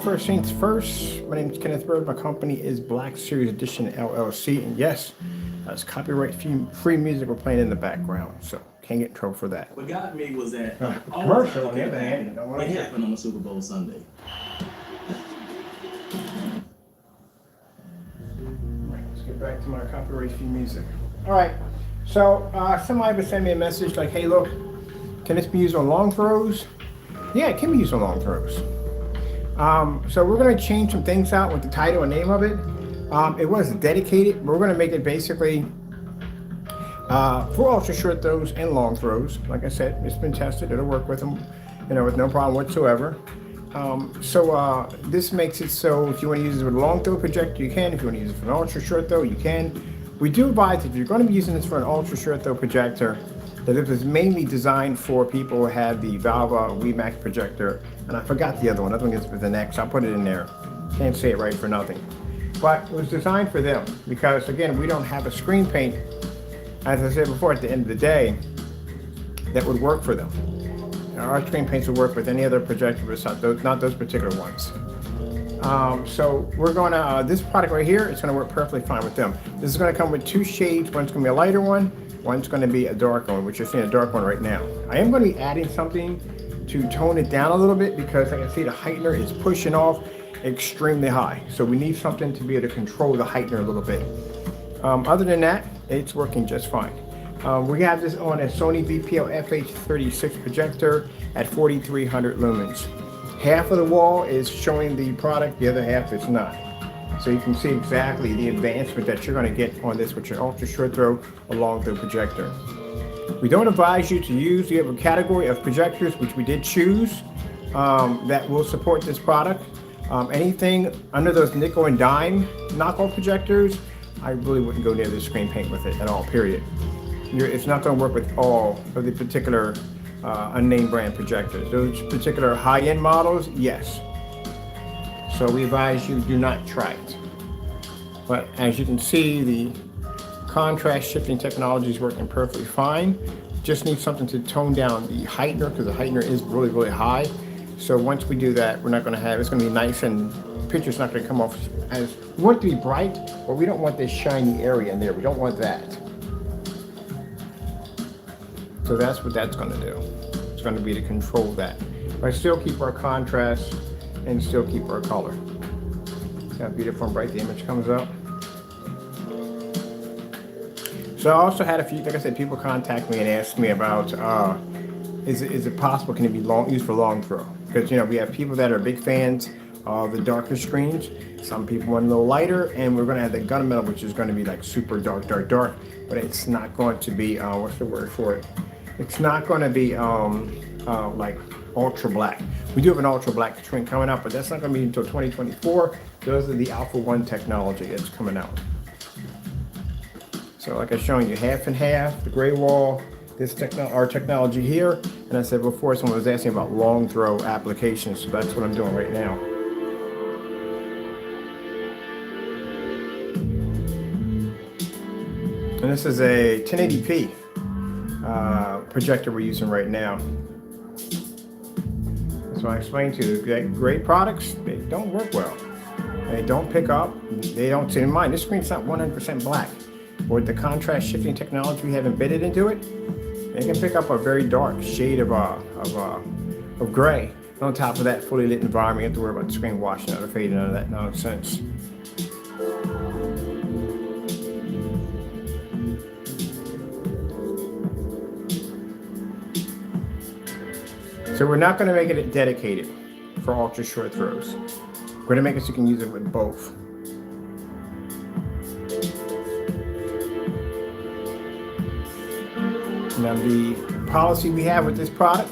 First things first, my name is Kenneth Bird. My company is Black Series Edition LLC. And yes, that's copyright free music we're playing in the background. So can't get in trouble for that. What got me was that commercial on the other hand, don't want to it hear. happened on the Super Bowl Sunday. Let's get back to my copyright free music. All right. So somebody would send me a message like, hey, look, can this be used on long throws? Yeah, it can be used on long throws. So we're going to change some things out with the title and name of it. It was dedicated, but we're going to make it basically for ultra short throws and long throws. Like I said, it's been tested. It'll work with them, with no problem whatsoever. This makes it so if you want to use it with a long throw projector, you can. If you want to use it for an ultra short throw, you can. We do advise if you're going to be using this for an ultra short throw projector, that it was mainly designed for people who have the Vava and Wemax projector, and I forgot the other one. That one is with an X. I'll put it in there. Can't say it right for nothing. But it was designed for them because, again, we don't have a screen paint, as I said before, at the end of the day, that would work for them. Our screen paints would work with any other projector, but not those particular ones. So we're going to, this product right here, it's going to work perfectly fine with them. This is going to come with two shades. One's going to be a lighter one. One's going to be a dark one, which you're seeing a dark one right now. I am going to be adding something to tone it down a little bit because I can see the heightener is pushing off extremely high. So we need something to be able to control the heightener a little bit. Other than that, it's working just fine. We have this on a Sony VPL FH36 projector at 4300 lumens. Half of the wall is showing the product, the other half is not. So you can see exactly the advancement that you're going to get on this with your ultra short throw or long throw projector. We don't advise you to use the other category of projectors, which we did choose, that will support this product. Anything under those nickel and dime knockoff projectors, I really wouldn't go near the screen paint with it at all, period. It's not going to work with all of the particular unnamed brand projectors. Those particular high-end models, yes. So we advise you do not try it. But as you can see, the contrast shifting technology is working perfectly fine. Just need something to tone down the heightener because the heightener is really, really high. So once we do that, we're not going to have, it's going to be nice and picture's not going to come off as, we want it to be bright, but we don't want this shiny area in there. We don't want that. So that's what that's going to do. It's going to be to control that. But still keep our contrast and still keep our color. See how beautiful and bright the image comes up. So I also had a few, like I said, people contact me and ask me about, is it possible, can it be used for long throw? Because, we have people that are big fans of the darker screens. Some people want a little lighter, and we're going to have the gunmetal, which is going to be like super dark, dark, but it's not going to be, what's the word for it? It's not going to be like ultra black. We do have an ultra black screen coming out, but that's not going to be until 2024. Those are the Alpha 1 technology that's coming out. So like I was showing you, half and half, the gray wall, our technology here. And I said before, someone was asking about long throw applications, so that's what I'm doing right now. And this is a 1080p projector we're using right now. So I explained to you, great products, they don't work well. They don't pick up, they don't see in mind. This screen's not 100% black. With the contrast shifting technology we have embedded into it, they can pick up a very dark shade of gray. And on top of that fully lit environment, you have to worry about the screen washing out or fading out of that nonsense. So we're not going to make it dedicated for ultra short throws. We're going to make it so you can use it with both. Now the policy we have with this product,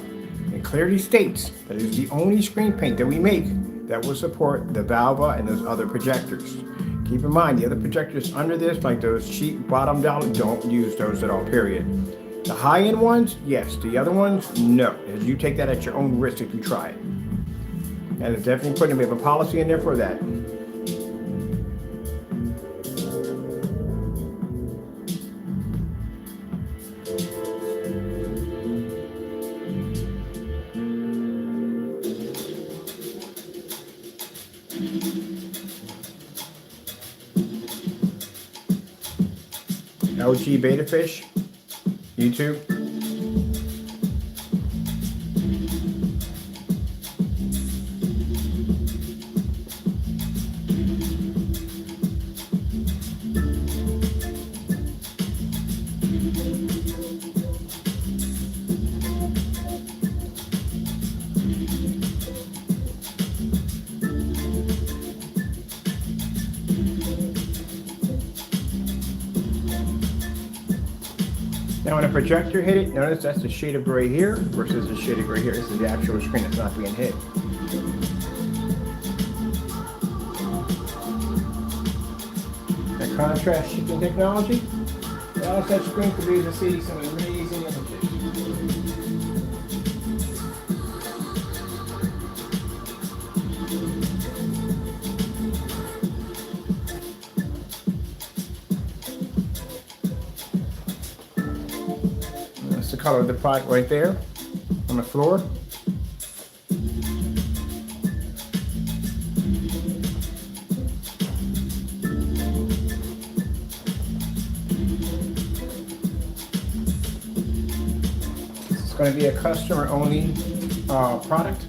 it clearly states that it is the only screen paint that we make that will support the Vava and those other projectors. Keep in mind, the other projectors under this, like those cheap bottom dollar, don't use those at all, period. The high-end ones, yes. The other ones, no. You take that at your own risk if you try it. And it's definitely putting, we have a policy in there for that. LG Beta Fish, YouTube. Now when a projector hit it, notice that's the shade of gray here versus the shade of gray here. This is the actual screen that's not being hit. That contrast shifting technology allows that screen to be able to see some amazing images. That's the color of the pot right there on the floor. It's going to be a customer only product.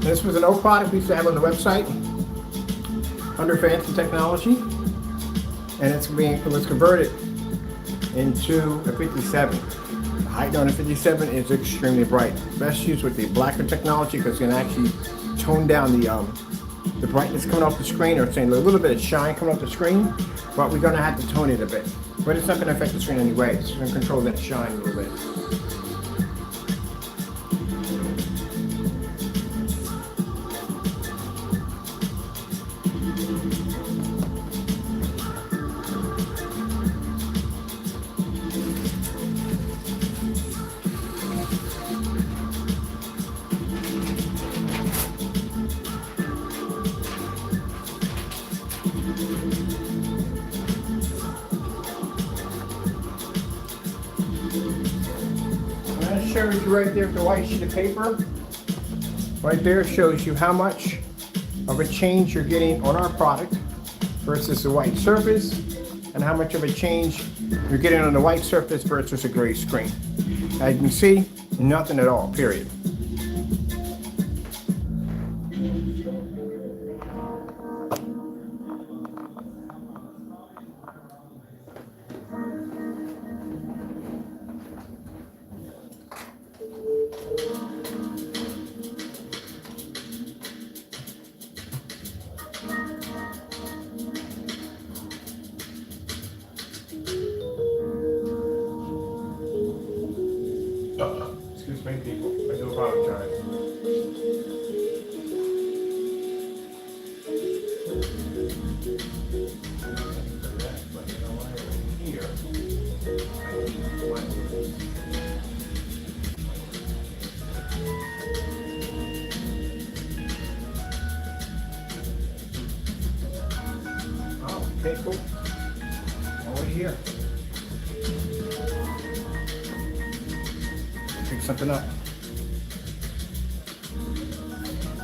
This was an old product we used to have on the website under Fancy Technology, and it was converted into a 57. The height on a 57 is extremely bright. Best used with the blacker technology because it's going to actually tone down the brightness coming off the screen, or saying a little bit of shine coming off the screen, but we're going to have to tone it a bit. But it's not going to affect the screen anyway. It's going to control that shine a little bit. Shows you right there the white sheet of paper. Right there shows you how much of a change you're getting on our product versus the white surface, and how much of a change you're getting on the white surface versus a gray screen. As you can see, nothing at all, period. Excuse me, people. I do apologize. Oh, okay, cool. Over here. Pick something up.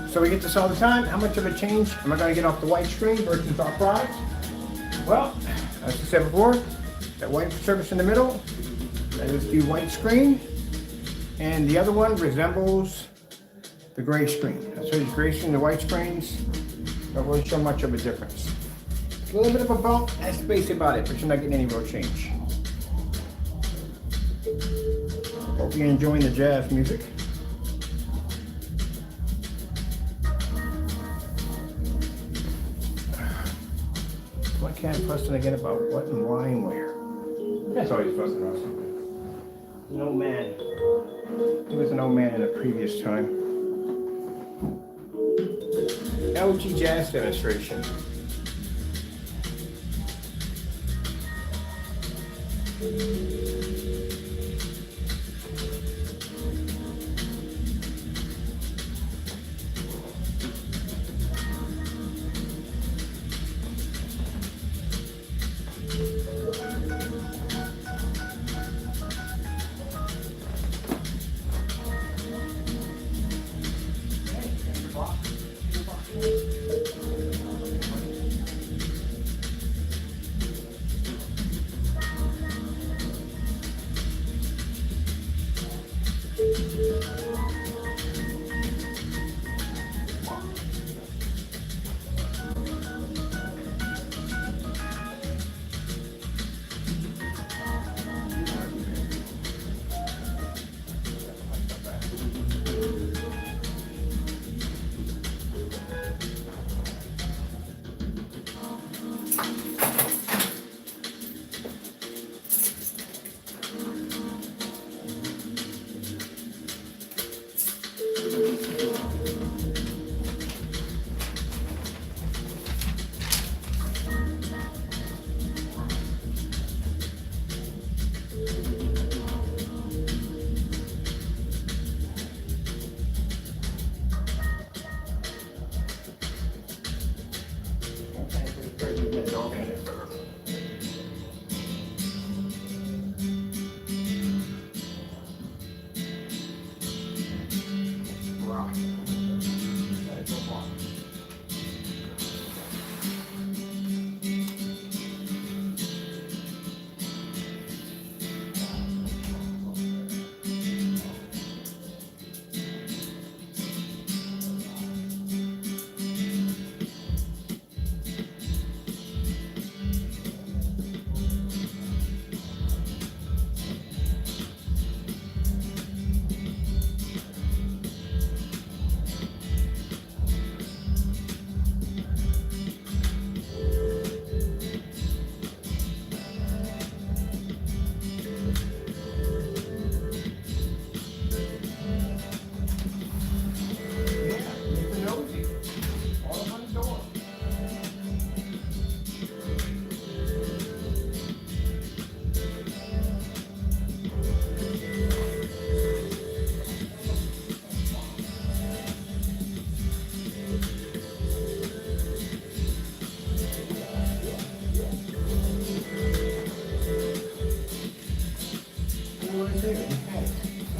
So we get this all the time. How much of a change am I going to get off the white screen versus our product? Well, as I said before, that white surface in the middle, that is the white screen, and the other one resembles the gray screen. So the gray screen, the white screens don't really show much of a difference. A little bit of a bump, that's basically about it, but you're not getting any real change. Hope you're enjoying the jazz music. What can't fussing again about what and why and where? That's always fussing about something. An old man. He was an old man in a previous time. LG Jazz demonstration.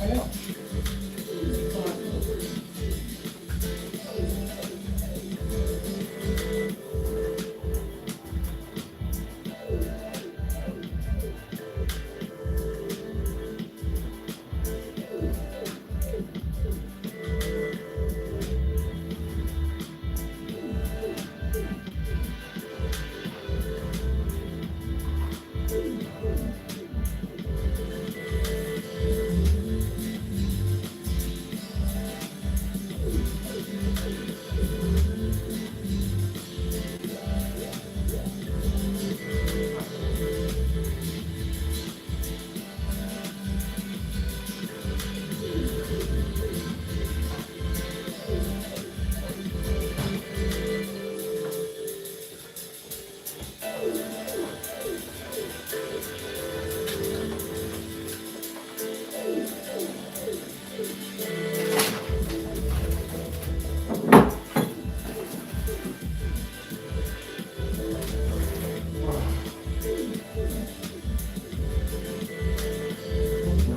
I know.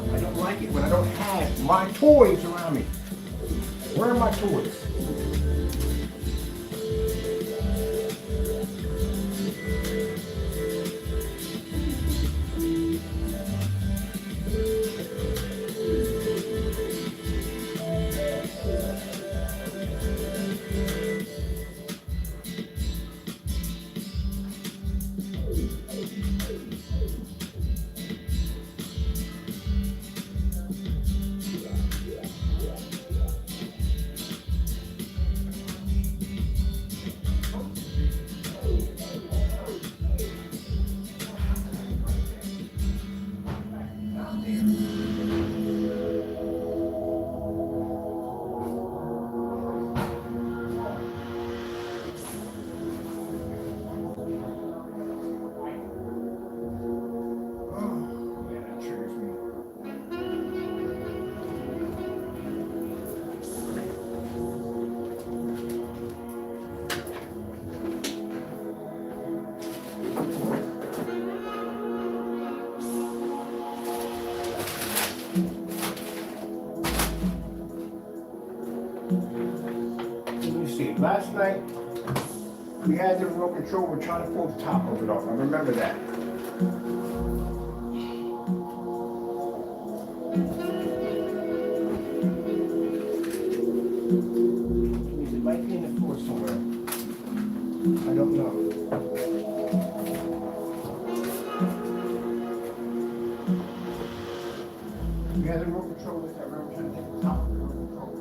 I don't like it when I don't have my toys around me. Where are my toys? Last night, we had the remote control, we're trying to pull the top of it off. I remember that. It might be in the floor somewhere. I don't know. We had the remote control, I remember trying to take the top of the remote control.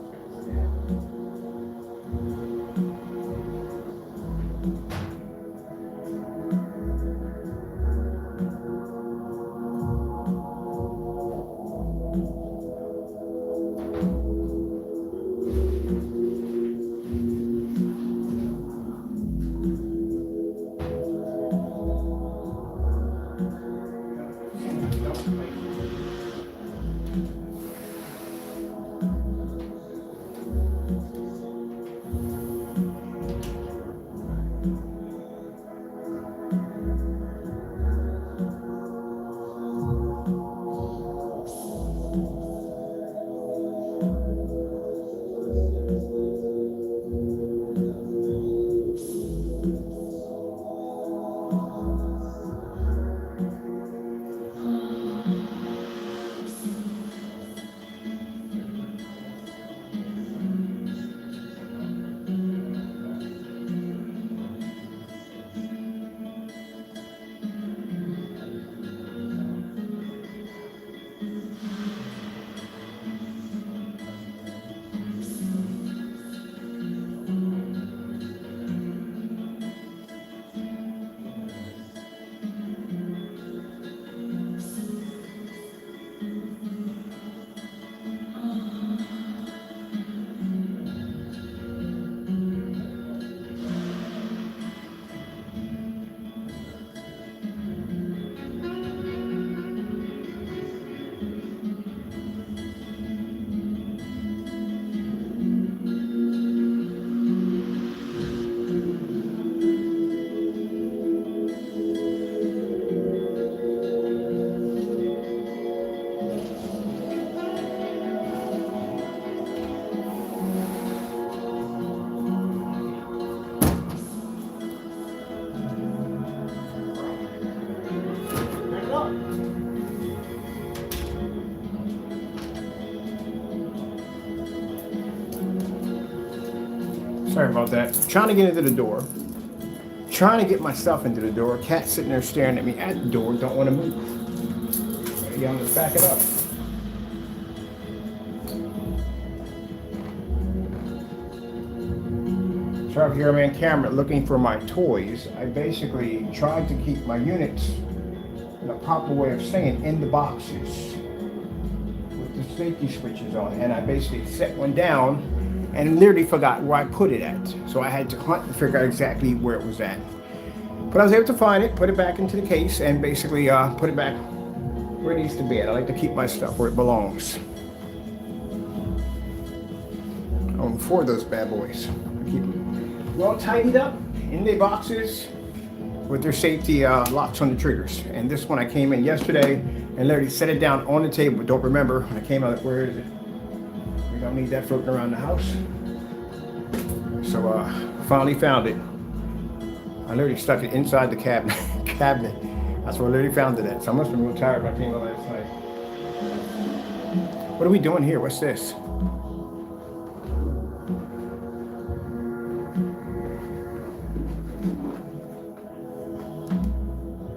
Sorry about that. Trying to get into the door. Trying to get my stuff into the door. Cat sitting there staring at me at the door. Don't want to move. Maybe I'm going to back it up. So if you're on camera looking for my toys, I basically tried to keep my units in a proper way of saying in the boxes with the safety switches on. And I basically set one down and literally forgot where I put it at. So I had to hunt and figure out exactly where it was at. But I was able to find it, put it back into the case, and basically put it back where it needs to be at. I like to keep my stuff where it belongs. I own 4 of those bad boys. I keep them well tidied up in their boxes with their safety locks on the triggers. And this one I came in yesterday and literally set it down on the table. Don't remember when I came out, where is it? We don't need that floating around the house. So finally found it. I literally stuck it inside the cabinet. That's where I literally found it at. So I must have been real tired when I came out last night. What are we doing here? What's this?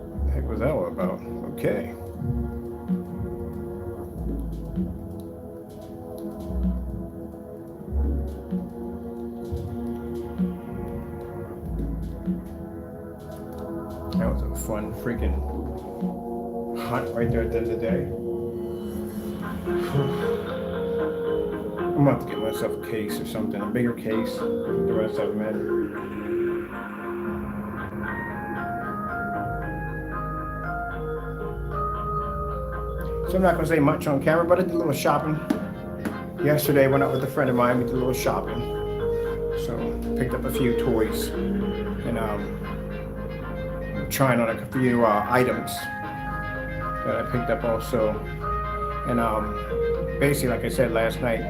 What the heck was that all about? Okay. That was a fun freaking hunt right there at the end of the day. I'm about to get myself a case or something, a bigger case. The rest of them in. So I'm not going to say much on camera, but I did a little shopping. Yesterday, went out with a friend of mine. We did a little shopping. So picked up a few toys and trying on a few items that I picked up also. And basically, like I said last night,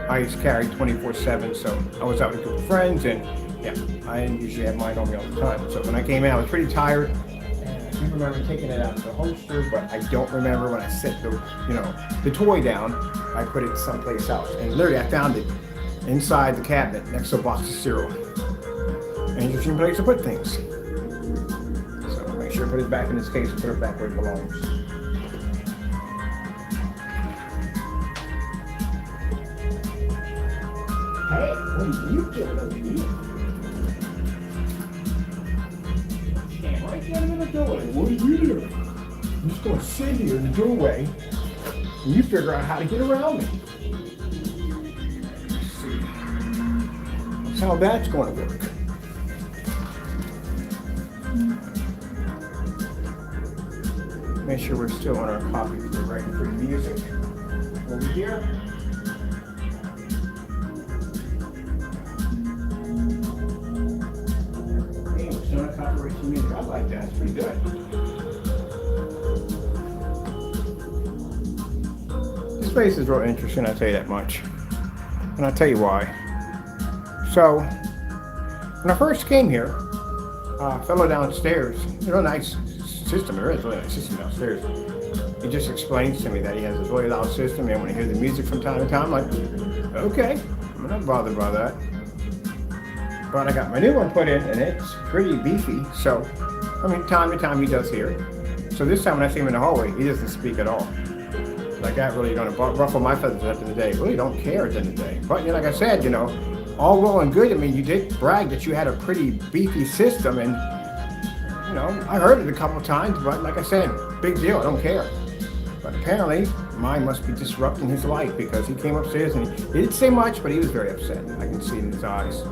I used to carry 24/7, so I was out with a group of friends, and yeah, I didn't usually have mine on me all the time. So when I came in, I was pretty tired. I do remember taking it out of the holster, but I don't remember when I set the toy down. I put it someplace else, and literally I found it inside the cabinet next to a box of cereal. An interesting place to put things. So make sure to put it back in this case and put it back where it belongs. Hey, what are you doing over here? Stand right there in the doorway. What are you doing? I'm just going to sit here in the doorway and you figure out how to get around me. Let's see. That's how that's going to work. Make sure we're still on our copy because we're writing for music. Over here. Hey, we're still on copyright for music. I like that. It's pretty good. This place is real interesting, I'll tell you that much. And I'll tell you why. So, when I first came here, a fellow downstairs, real nice system, there is a really nice system downstairs. He just explains to me that he has this really loud system, and when I hear the music from time to time, I'm like, okay, I'm not bothered by that. But I got my new one put in, and it's pretty beefy, so, I mean, time to time he does hear. So this time when I see him in the hallway, he doesn't speak at all. Like that really gonna ruffle my feathers at the end of the day. Really don't care at the end of the day. But like I said, all well and good. I mean, you did brag that you had a pretty beefy system, and I heard it a couple of times, but like I said, big deal, I don't care. But apparently, mine must be disrupting his life because he came upstairs and he didn't say much, but he was very upset. I can see it in his eyes.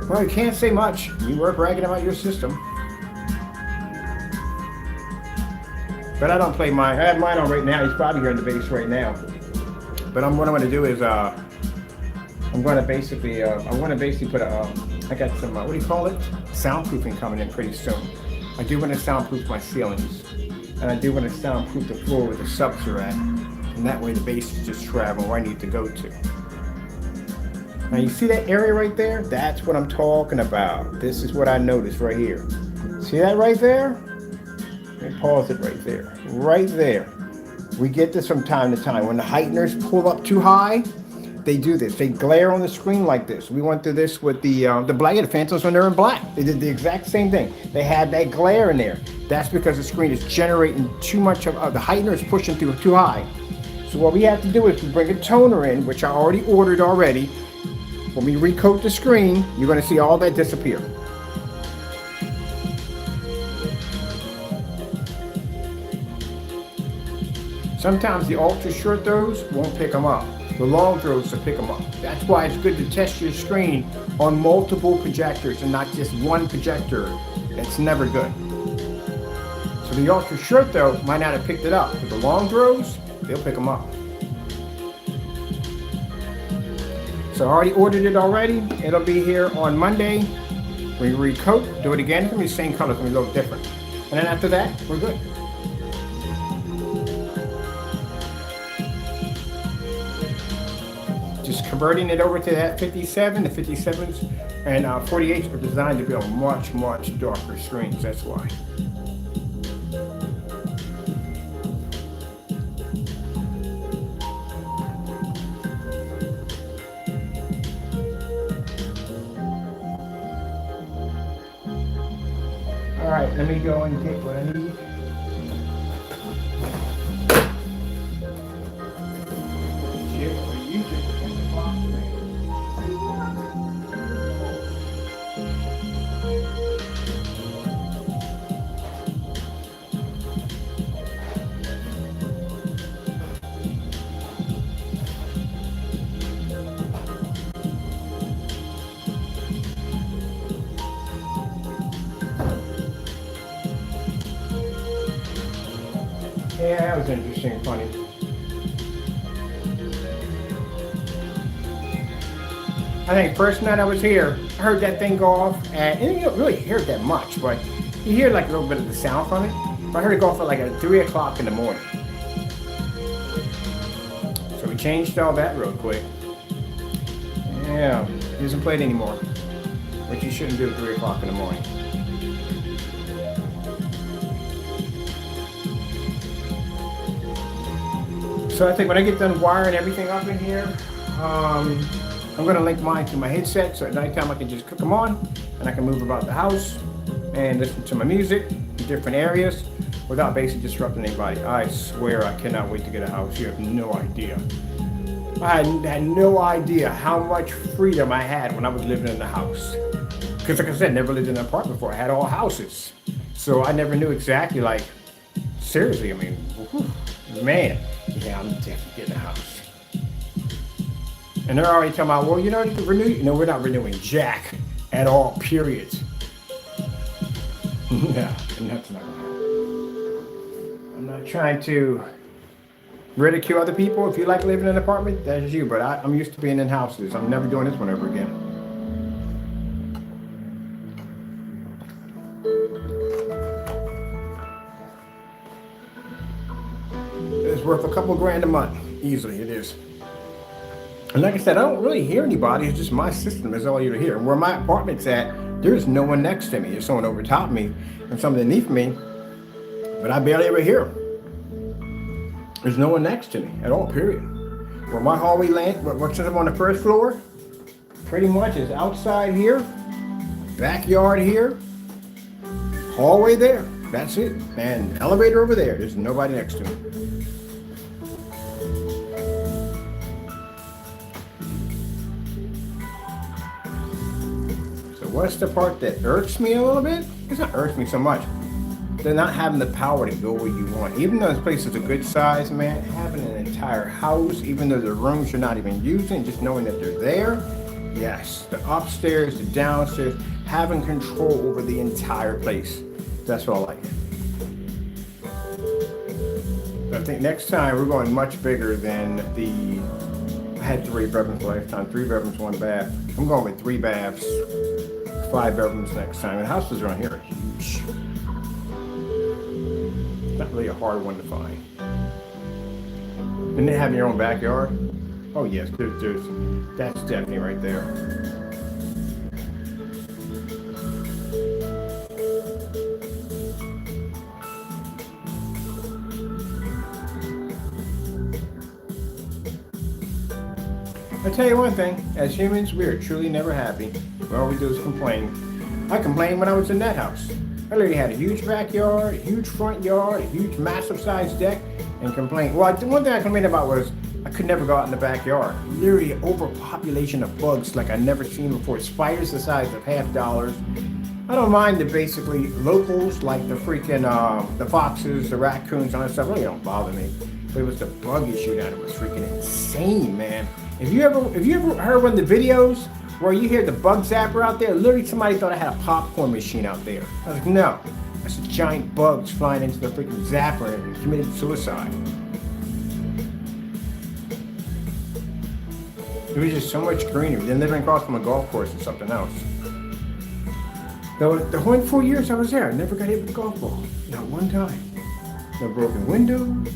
Well, you can't say much. You were bragging about your system. But I don't play mine. I have mine on right now. He's probably here in the base right now. But what I'm going to do is, I'm going to basically put I got some, what do you call it? Soundproofing coming in pretty soon. I do want to soundproof my ceilings. And I do want to soundproof the floor where the subs are at. And that way the bass is just traveling where I need to go to. Now you see that area right there? That's what I'm talking about. This is what I noticed right here. See that right there? Let me pause it right there. Right there. We get this from time to time. When the heighteners pull up too high, they do this. They glare on the screen like this. We went through this with the black, the Phantoms when they're in black. They did the exact same thing. They had that glare in there. That's because the screen is generating too much of the heightener is pushing through too high. So what we have to do is we bring a toner in, which I already ordered already. When we recoat the screen, you're going to see all that disappear. Sometimes the ultra short throws won't pick them up. The long throws will pick them up. That's why it's good to test your screen on multiple projectors and not just one projector. That's never good. So the ultra short throw might not have picked it up, but the long throws, they'll pick them up. So I already ordered it already. It'll be here on Monday. We recoat, do it again. It's gonna be the same color, it's gonna be a little different. And then after that, we're good. Just converting it over to that 57, the 57s and 48s are designed to be on much, much darker screens, that's why. All right, let me go and get what I need. Yeah, that was interesting and funny. I think first night I was here, I heard that thing go off, and you don't really hear it that much, but you hear like a little bit of the sound from it. But I heard it go off at like at 3 o'clock in the morning. So we changed all that real quick. Yeah, it isn't played anymore, which you shouldn't do at 3 o'clock in the morning. So I think when I get done wiring everything up in here, I'm going to link mine to my headset, so at nighttime I can just click them on and I can move about the house and listen to my music in different areas without basically disrupting anybody. I swear I cannot wait to get a house. You have no idea. I had no idea how much freedom I had when I was living in the house. Because like I said, never lived in an apartment before. I had all houses. So I never knew exactly, like, seriously, I mean, whew, man. Yeah, I'm definitely getting a house. And they're already talking about, well, you know, you can renew. No, we're not renewing jack at all, period. Yeah, and that's not gonna happen. I'm not trying to ridicule other people. If you like living in an apartment, that's you. But I'm used to being in houses. I'm never doing this one ever again. It's worth a couple grand a month. Easily, it is. And like I said, I don't really hear anybody. It's just my system is all you hear. And where my apartment's at, there's no one next to me. There's someone over top me and someone underneath me, but I barely ever hear them. There's no one next to me at all, period. Where my hallway land, what's up on the first floor, pretty much is outside here, backyard here, hallway there. That's it. And elevator over there. There's nobody next to me. What's the part that irks me a little bit? It's not irks me so much. They're not having the power to go where you want. Even though this place is a good size, man, having an entire house, even though the rooms you're not even using, just knowing that they're there, yes. The upstairs, the downstairs, having control over the entire place. That's what I like. I think next time we're going much bigger than I had 3 bedrooms last time, 3 bedrooms, 1 bath. I'm going with 3 baths. 5 bedrooms next time. And houses around here are huge. It's not really a hard one to find. And then having your own backyard. Oh yes, that's definitely right there. I tell you one thing, as humans, we are truly never happy. All we do is complain. I complained when I was in that house. I literally had a huge backyard, a huge front yard, a huge massive sized deck, and complained. Well, the one thing I complained about was I could never go out in the backyard. Literally overpopulation of bugs like I never seen before. Spiders the size of $half. I don't mind the basically locals like the freaking the foxes, the raccoons, all that stuff. Really don't bother me. But it was the bug issue that was freaking insane, man. If you ever heard one of the videos where you hear the bug zapper out there, literally somebody thought I had a popcorn machine out there. I was like, no, that's giant bugs flying into the freaking zapper and committed suicide. It was just so much greenery. Then living across from a golf course or something else. The whole 4 years I was there, I never got hit with a golf ball. Not one time. No broken windows,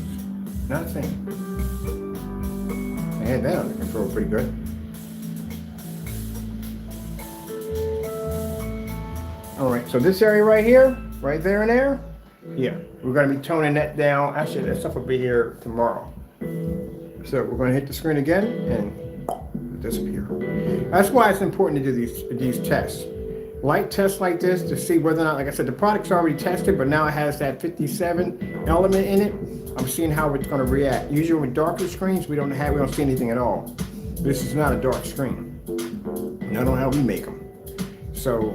nothing. I had that under control pretty good. All right, so this area right here, right there and there, yeah, we're gonna be toning that down. Actually, that stuff will be here tomorrow. So we're gonna hit the screen again and disappear. That's why it's important to do these tests. Light tests like this to see whether or not, like I said, the product's already tested, but now it has that 57 element in it. I'm seeing how it's going to react. Usually with darker screens, we don't see anything at all. This is not a dark screen. And I don't know how we make them. So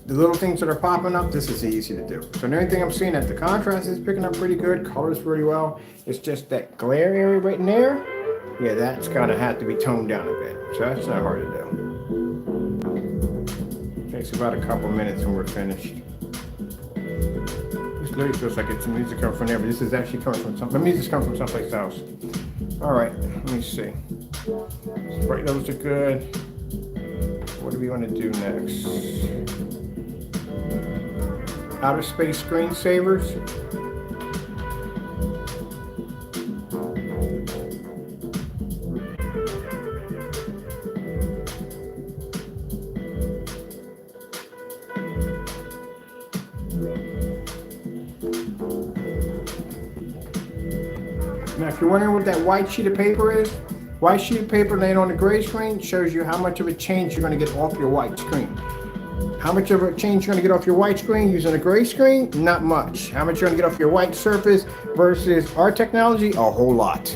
the little things that are popping up, this is easy to do. So the only thing I'm seeing that the contrast is picking up pretty good, colors pretty well. It's just that glare area right in there. Yeah, that's gonna have to be toned down a bit. So that's not hard to do. Takes about a couple minutes and we're finished. This literally feels like it's music coming from there, but this is actually coming from the music's coming from someplace else. All right, let me see. Sprite levels are good. What do we want to do next? Outer space screensavers. Now, if you're wondering what that white sheet of paper is, white sheet of paper laying on the gray screen shows you how much of a change you're going to get off your white screen. How much of a change you're going to get off your white screen using a gray screen? Not much. How much you're going to get off your white surface versus our technology? A whole lot.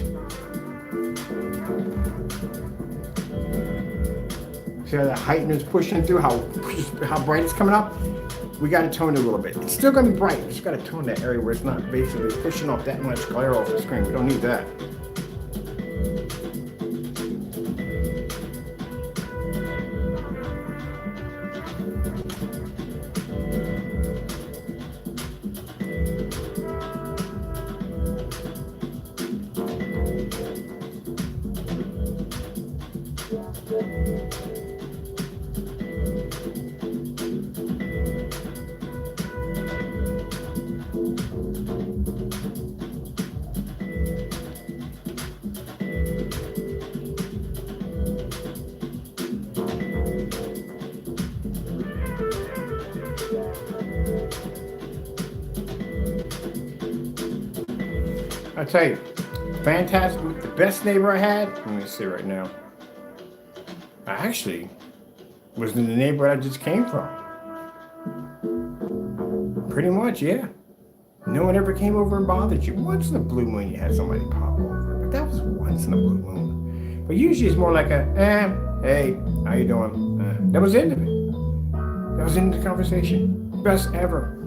See how that heighten is pushing through, how bright it's coming up? We got to tone it a little bit. It's still going to be bright. We just got to tone that area where it's not basically pushing off that much glare off the screen. We don't need that. I tell you, fantastic. The best neighbor I had, let me see right now. I actually was in the neighborhood I just came from. Pretty much, yeah. No one ever came over and bothered you. Once in a blue moon, you had somebody pop over, but that was once in a blue moon. But usually it's more like a, hey, how you doing? That was the end of it. That was the end of the conversation. Best ever.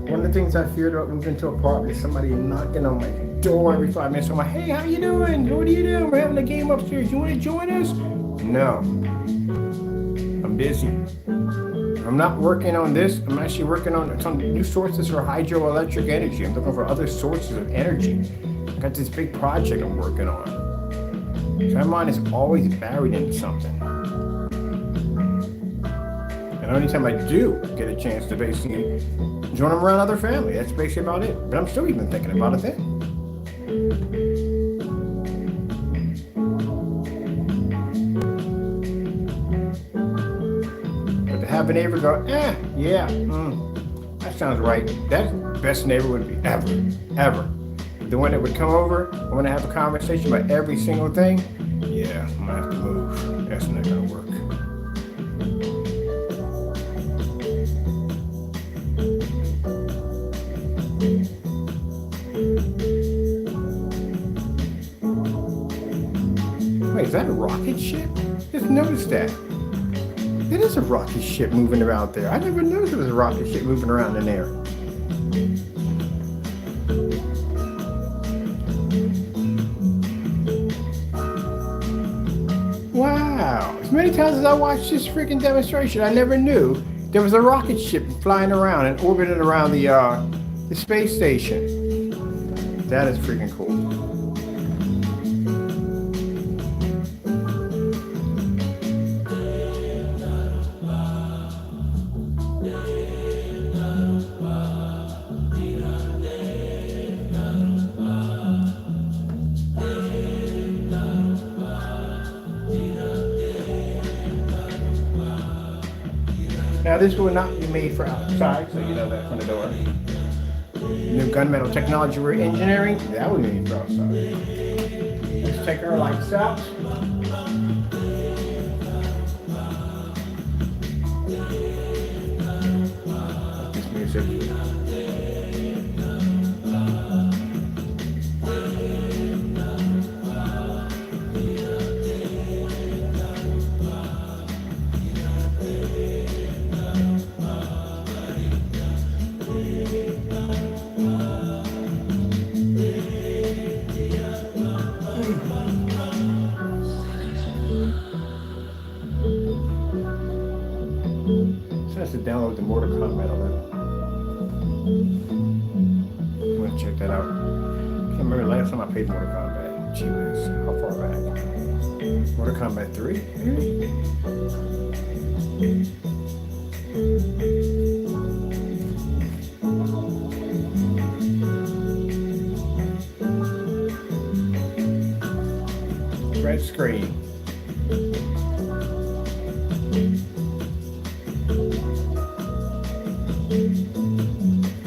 One of the things I feared about moving to an apartment is somebody knocking on my door every 5 minutes. I'm like, hey, how you doing? What are you doing? We're having a game upstairs. You want to join us? No. I'm busy. I'm not working on this. I'm actually working on some new sources for hydroelectric energy. I'm looking for other sources of energy. I got this big project I'm working on. So my mind is always buried in something. And the only time I do get a chance to basically join them around other family, that's basically about it. But I'm still even thinking about it then. But to have a neighbor go, that sounds right. That's the best neighbor would be ever. the one that would come over, I want to have a conversation about every single thing. Yeah, I'm gonna have to move. That's not gonna work. Wait, is that a rocket ship? Just noticed that. It is a rocket ship moving around there. I never noticed there was a rocket ship moving around in there. Wow. As many times as I watched this freaking demonstration, I never knew there was a rocket ship flying around and orbiting around the space station. That is freaking cool. Now this will not be made for outside, so you know that from the door. New gunmetal technology we're engineering, that would be made for outside. Let's take our lights out. This music. To download the Mortal Kombat 11. I'm gonna check that out. I can't remember the last time I played Mortal Kombat. Gee whiz, how far back? Mortal Kombat 3? Red screen.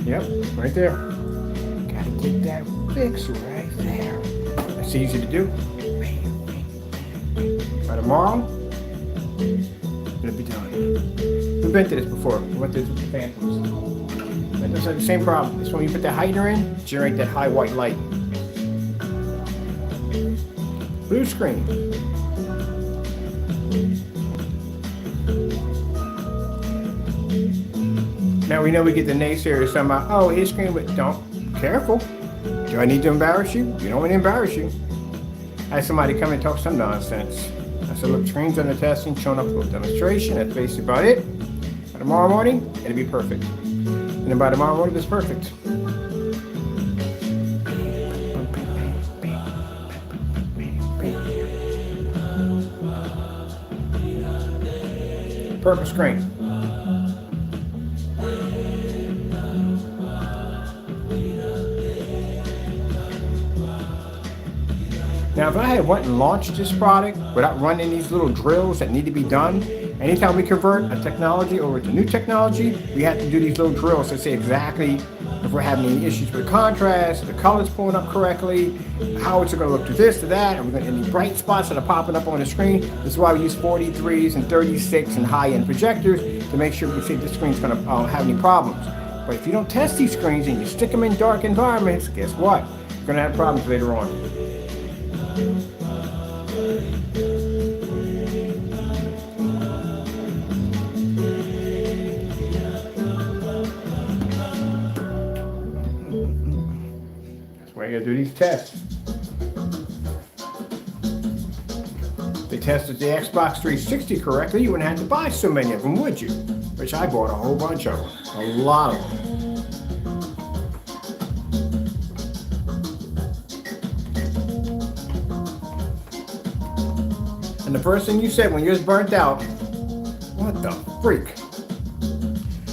Yep, right there. Gotta get that fix right there. That's easy to do. By tomorrow, it'll be done. We've been through this before. We went through this with the Phantoms. Phantoms had the same problem. It's when you put the heightener in, generate that high white light. Blue screen. Now we know we get the naysayers talking about, oh, his screen, but don't, careful. Do I need to embarrass you? You don't want to embarrass you. I had somebody come and talk some nonsense. I said, look, screens under testing, showing up for a demonstration. That's basically about it. By tomorrow morning, it'll be perfect. And then by tomorrow morning, it's perfect. Purple screen. Now, if I had went and launched this product without running these little drills that need to be done, anytime we convert a technology over to new technology, we have to do these little drills to say exactly if we're having any issues with contrast, the colors pulling up correctly, how it's going to look to this, to that, and we're going to any bright spots that are popping up on the screen. This is why we use 43s and 36 and high-end projectors to make sure we see if the screen's going to have any problems. But if you don't test these screens and you stick them in dark environments, guess what? You're going to have problems later on. That's why you gotta do these tests. If they tested the Xbox 360 correctly, you wouldn't have to buy so many of them, would you? Which I bought a whole bunch of them. A lot of them. And the first thing you said when yours burnt out, what the freak?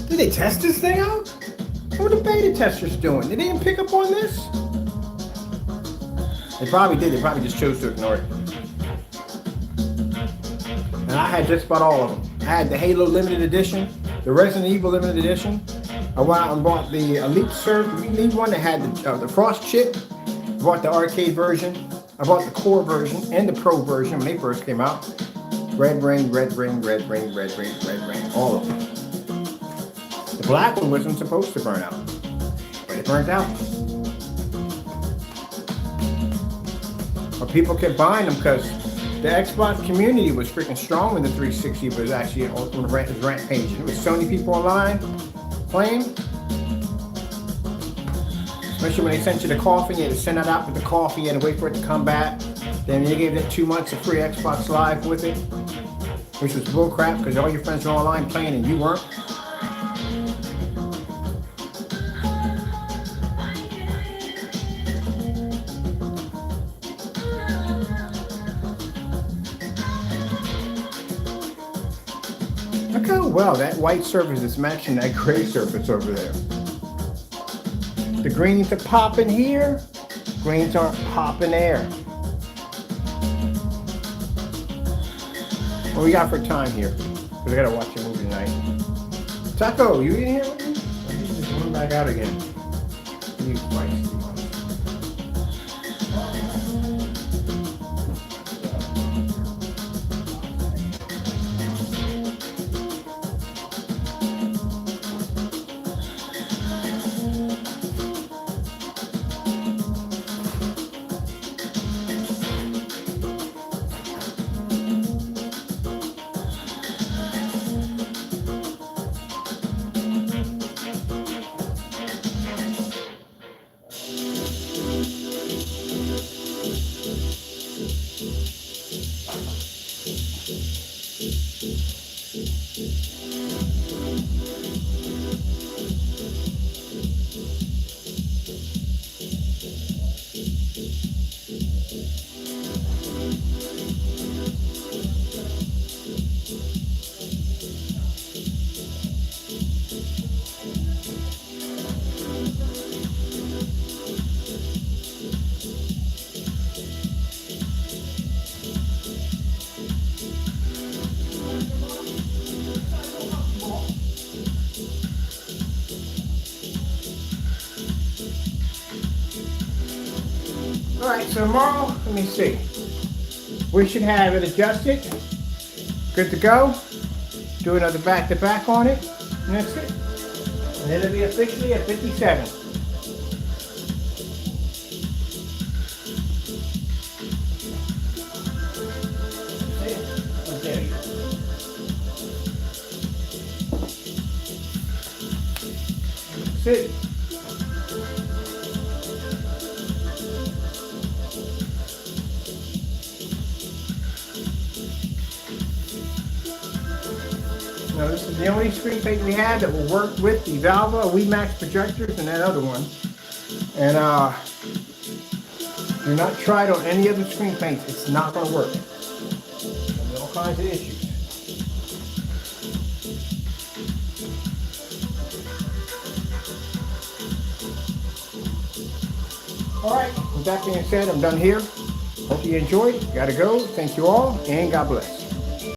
Did they test this thing out? What are the beta testers doing? Did they even pick up on this? They probably did. They probably just chose to ignore it. And I had just about all of them. I had the Halo Limited Edition, the Resident Evil Limited Edition. I went out and bought the Elite Surf Elite one that had the Frost chip. bought the arcade version. I bought the core version and the pro version when they first came out. Red ring, red ring, red ring, red ring, red ring, all of them. The black one wasn't supposed to burn out, but it burnt out. But people kept buying them because the Xbox community was freaking strong when the 360 was actually on the rant page. There was so many people online playing. Especially when they sent you the coffee, you had to send it out with the coffee, you had to wait for it to come back. Then they gave it 2 months of free Xbox Live with it, which was bullcrap because all your friends were online playing and you weren't. Look how well that white surface is matching that gray surface over there. The greens are popping here, greens aren't popping there. What we got for time here? Because I gotta watch a movie tonight. Taco, you in here with me? I'm just going back out again. You feisty. Alright, so tomorrow, let me see. We should have it adjusted. Good to go. Do another back-to-back on it. And that's it. And it'll be officially at 57. There you go. That's it. Now this is the only screen paint we had that will work with the Vava and Wemax projectors and that other one. And do not try it on any other screen paints. It's not going to work. There's all kinds of issues. Alright, with that being said, I'm done here. Hope you enjoyed. Gotta go. Thank you all, and God bless.